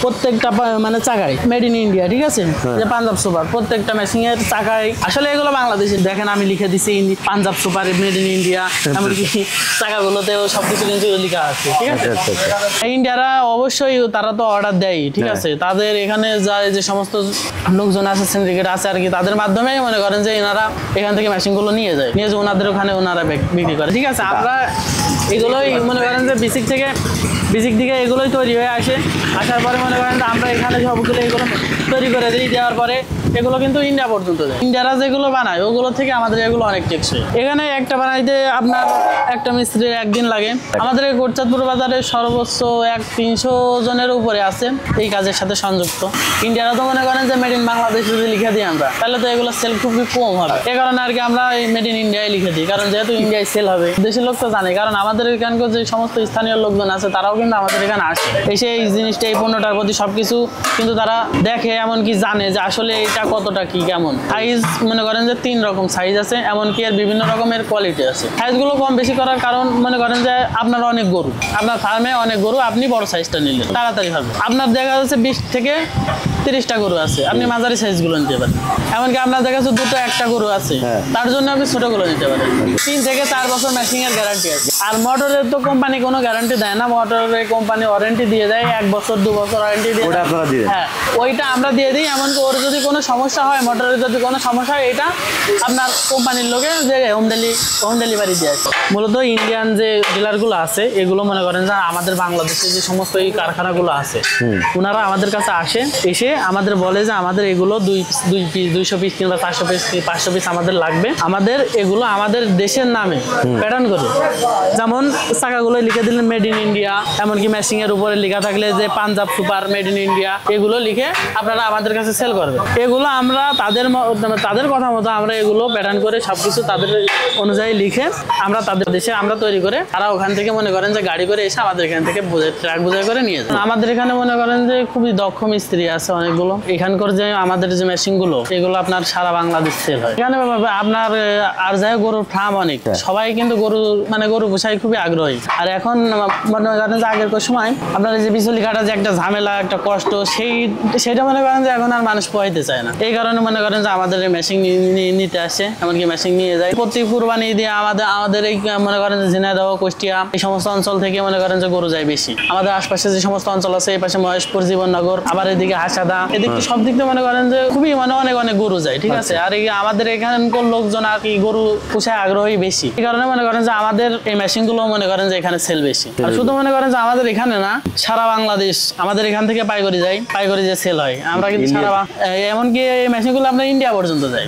প্রত্যেকটা মানে চাকায় মেড ইন ইন্ডিয়া, ঠিক আছে? যে পাঞ্জাব সুপার প্রত্যেকটা মেশিন এর চাকায় আসলে এগুলো বাংলাদেশে। দেখেন আমি লিখে দিছি Punjab super made in India, এমনকি চাকাগুলোতেও সবকিছু কিন্তু লেখা আছে, ঠিক আছে? ইন্ডিয়ারা অবশ্যই তারা তো অর্ডার দেয়, ঠিক আছে? তাদের এখানে যে সমস্ত লোকজন আছে, সিন্ডিকেট আছে আর কি, তাদের মাধ্যমেই মনে করেন যে এনারা এখান থেকে মেশিনগুলো নিয়ে যায়, নিয়ে যে ওনাদের ওখানে ওনারা বিক্রি করে, ঠিক আছে? আমরা এগুলোই মনে করেন যে বেসিক দিকে এগুলোই তৈরি হয়ে আসে, আসার পরে মনে করেন যে আমরা এখানে সবগুলো এগুলো তৈরি করে দিই, দেওয়ার পরে এগুলো কিন্তু ইন্ডিয়া পর্যন্ত যায়। ইন্ডিয়ারা যেগুলো বানায় ওগুলো থেকে আমাদের এগুলো অনেক টেকসই। এখানে একটা বানাইতে আপনার একটা মিস্ত্রির একদিন লাগে। আমাদের এই কোটচাঁদপুর বাজারে সর্বোচ্চ 300 জনের উপরে আছে এই কাজের সাথে সংযুক্ত। ইন্ডিয়ারা তো মনে করেন যে মেড ইন বাংলাদেশ যদি লিখে দিই আমরা, তাহলে তো এগুলো সেল খুবই কম হবে। এই কারণে আর কি আমরা এই মেড ইন ইন্ডিয়ায় লিখে দিই, কারণ যেহেতু ইন্ডিয়ায় সেল হবে, দেশের লোক তো জানে। কারণ আমাদের এখানকার যে সমস্ত স্থানীয় লোকজন আছে তারাও কিন্তু আমাদের এখানে আসে, এসে এই জিনিসটা, এই পণ্যটার প্রতি সবকিছু কিন্তু তারা দেখে, এমনকি জানে যে আসলে এটা কতটা কি কেমন। সাইজ মনে করেন যে 3 রকম সাইজ আছে, এমনকি এর বিভিন্ন রকমের কোয়ালিটি আছে। সাইজগুলো কম বেশি করার কারণ মনে করেন যে আপনার অনেক গরু, আপনার ফার্মে অনেক গরু, আপনি বড় সাইজটা নিলেন তাড়াতাড়ি হবে। আপনার দেখা যাচ্ছে 20 থেকে 30টা গরু আছে, আপনি মাঝারি সাইজগুলো নিতে পারেন। এমনকি আপনার দেখা যাচ্ছে 2টো 1টা গরু আছে, তার জন্য আপনি ছোটগুলো নিতে পারেন। 3 থেকে 4 বছর মেশিং এর গ্যারান্টি আছে। আর মোটরের তো কোম্পানি কোনো গ্যারান্টি দেয় না, মোটরের কোম্পানি ওয়ারেন্টি দিয়ে দেয় 1 বছর 2 বছর ওয়ারেন্টি দিয়ে দেয়। হ্যাঁ, ওইটা আমরা দিয়ে দিই। এমনকি ওর যদি কোনো সমস্যা হয়, মোটরের যদি কোনো সমস্যা হয়, এটা আপনার কোম্পানির লোকে যে হোম ডেলিভারি দিয়ে আসে। মূলত ইন্ডিয়ান যে ডিলারগুলো আছে এগুলো মনে করেন যে আমাদের বাংলাদেশে যে সমস্ত এই কারখানাগুলো আছে, ওনারা আমাদের কাছে আসে, এসে আমাদের বলে যে আমাদের এগুলো 200 পিস কিংবা 400 পিস 500 পিস আমাদের লাগবে। আমাদের এগুলো আমাদের দেশের নামে প্যাটার্ন করে, যেমন চাকাগুলো লিখে দিলেন মেড ইন ইন্ডিয়া, এমনকি মেশিং এর উপরে লেখা থাকলে যে Punjab super made in India, এগুলো লিখে আপনারা আমাদের কাছে সেল করবেন। এগুলো আমরা তাদের কথা মতো আমরা এগুলো প্যাটার্ন করে সবকিছু তাদের অনুযায়ী লিখে আমরা তাদের দেশে আমরা তৈরি করে, তারা ওখান থেকে মনে করেন যে গাড়ি করে এসে আমাদের এখান থেকে ট্রাক বোঝাই করে নিয়ে যায়। আমাদের এখানে মনে করেন যে খুবই দক্ষ মিস্ত্রি আছে অনেকগুলো। এখানকার যে আমাদের যে মেশিন গুলো এগুলো আপনার সারা বাংলাদেশ সেল হয়। এখানে আপনার আর যাই গরুর ফার্ম অনেক, সবাই কিন্তু গরু পোষায় খুবই আগ্রহী। আর এখন মনে করেন যে আগের সময় আপনার যে বিচুলি কাটা যে একটা ঝামেলা, একটা কষ্ট, সেইটা মনে করেন যে এখন আর মানুষ পোহাইতে চায় না। এই কারণে মনে করেন যে আমাদের মেশিন নিতে আসে, এমনকি মেশিন নিয়ে যায়। প্রতি কুরবানি দিয়ে আমাদের এই মনে করেন যে ঝিনাইদহ, কুষ্টিয়া এই সমস্ত অঞ্চল থেকে মনে করেন যে গরু যায় বেশি। আমাদের আশপাশে যে সমস্ত অঞ্চল আছে, এই পাশে মহেশপুর, জীবননগর, আবার এদিকে হাসাদা, এদিকে সব দিক থেকে মনে করেন যে খুবই অনেক গরু যায়, ঠিক আছে? আর আমাদের এখানকার লোকজন আর কি গরু পোষায় আগ্রহী বেশি। এই কারণে মনে করেন যে আমাদের এই মেশিন গুলো মনে করেন যে এখানে সেল বেশি। আর শুধু মনে করেন যে আমাদের এখানে না, সারা বাংলাদেশ আমাদের এখান থেকে পাইকারি যে সেল হয়। আমরা কিন্তু এমনকি এই মেশিন গুলো আমরা ইন্ডিয়া পর্যন্ত যাই।